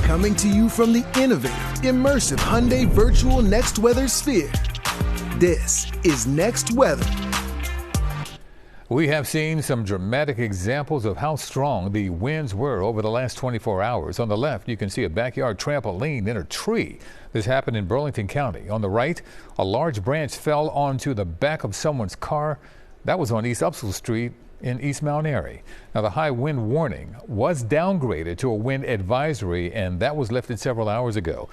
Coming to you from the innovative, immersive Hyundai Virtual Next Weather Sphere. This is Next Weather. We have seen some dramatic examples of how strong the winds were over the last 24 hours. On the left, you can see a backyard trampoline in a tree. This happened in Burlington County. On the right, a large branch fell onto the back of someone's car. That was on East Upsall Street in East Mount Airy. Now, the high wind warning was downgraded to a wind advisory, and that was lifted several hours ago.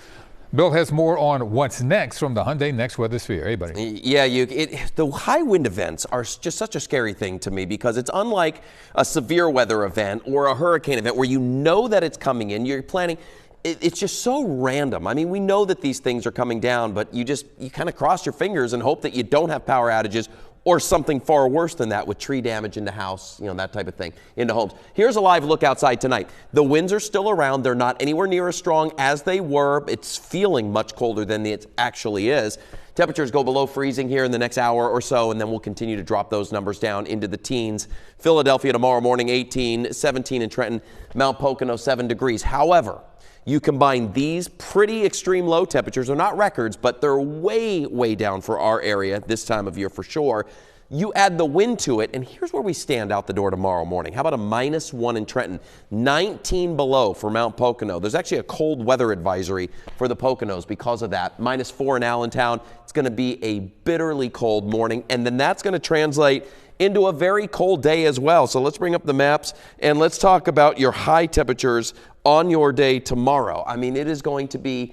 Bill has more on what's next from the Hyundai Next Weather Sphere. Hey, buddy. Yeah, the high wind events are just such a scary thing to me because it's unlike a severe weather event or a hurricane event where you know that it's coming in. You're planning. It's just so random. I mean, we know that these things are coming down, but you kind of cross your fingers and hope that you don't have power outages or something far worse than that with tree damage in the house, that type of thing, into homes. Here's a live look outside tonight. The winds are still around. They're not anywhere near as strong as they were. It's feeling much colder than it actually is. Temperatures go below freezing here in the next hour or so, and then we'll continue to drop those numbers down into the teens. Philadelphia tomorrow morning, 18, 17 in Trenton, Mount Pocono, 7 degrees. However, you combine these pretty extreme low temperatures, they're not records, but they're way, way down for our area this time of year for sure. You add the wind to it, and here's where we stand out the door tomorrow morning. How about a -1 in Trenton? 19 below for Mount Pocono. There's actually a cold weather advisory for the Poconos because of that. -4 in Allentown. It's going to be a bitterly cold morning, and then that's going to translate into a very cold day as well. So let's bring up the maps, and let's talk about your high temperatures on your day tomorrow. I mean, it is going to be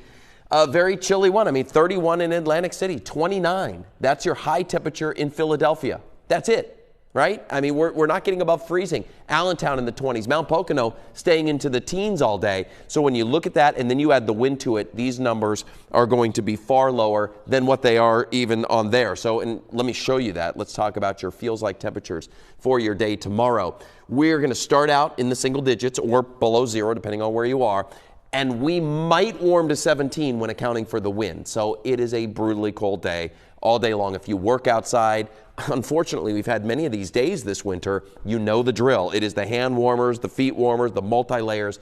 a very chilly one. I mean, 31 in Atlantic City, 29. That's your high temperature in Philadelphia. That's it, right? I mean, we're not getting above freezing. Allentown in the 20s. Mount Pocono staying into the teens all day. So when you look at that and then you add the wind to it, these numbers are going to be far lower than what they are even on there. So and let me show you that. Let's talk about your feels like temperatures for your day tomorrow. We're going to start out in the single digits or below zero, depending on where you are. And we might warm to 17 when accounting for the wind. So it is a brutally cold day all day long. If you work outside, unfortunately, we've had many of these days this winter. You know the drill. It is the hand warmers, the feet warmers, the multi-layers.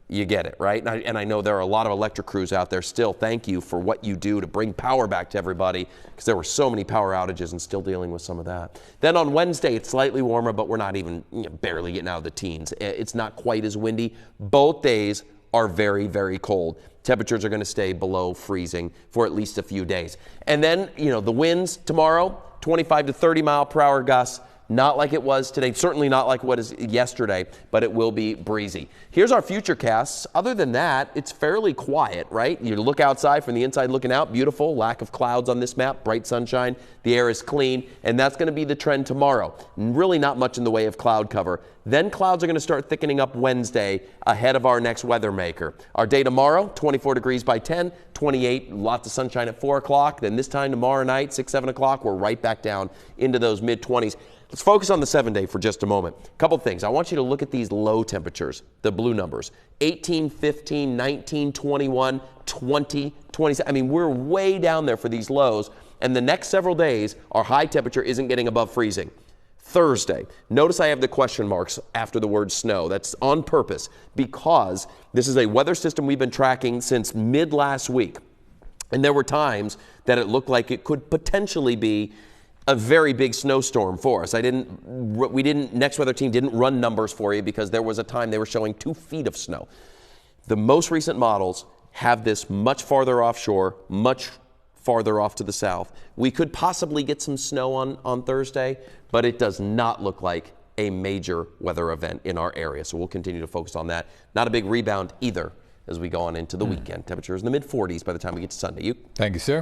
You get it, right? And I know there are a lot of electric crews out there still. Thank you for what you do to bring power back to everybody because there were so many power outages and still dealing with some of that. Then on Wednesday, it's slightly warmer, but we're not even barely getting out of the teens. It's not quite as windy. Both days are very, very cold. Temperatures are going to stay below freezing for at least a few days. And then, the winds tomorrow, 25 to 30 mile per hour gusts. Not like it was today, certainly not like what is yesterday, but it will be breezy. Here's our future casts. Other than that, it's fairly quiet, right? You look outside from the inside looking out, beautiful, lack of clouds on this map, bright sunshine, the air is clean, and that's going to be the trend tomorrow. Really not much in the way of cloud cover. Then clouds are going to start thickening up Wednesday ahead of our next weather maker. Our day tomorrow, 24 degrees by 10, 28, lots of sunshine at 4 o'clock. Then this time tomorrow night, 6, 7 o'clock, we're right back down into those mid-20s. Let's focus on the 7-day for just a moment. A couple things. I want you to look at these low temperatures, the blue numbers. 18, 15, 19, 21, 20, 27. I mean, we're way down there for these lows. And the next several days, our high temperature isn't getting above freezing. Thursday. Notice I have the question marks after the word snow. That's on purpose because this is a weather system we've been tracking since mid last week. And there were times that it looked like it could potentially be a very big snowstorm for us. Next Weather Team didn't run numbers for you because there was a time they were showing 2 feet of snow. The most recent models have this much farther offshore, much farther off to the south. We could possibly get some snow on Thursday, but it does not look like a major weather event in our area. So we'll continue to focus on that. Not a big rebound either as we go on into the weekend. Temperatures in the mid-40s by the time we get to Sunday. Thank you, sir.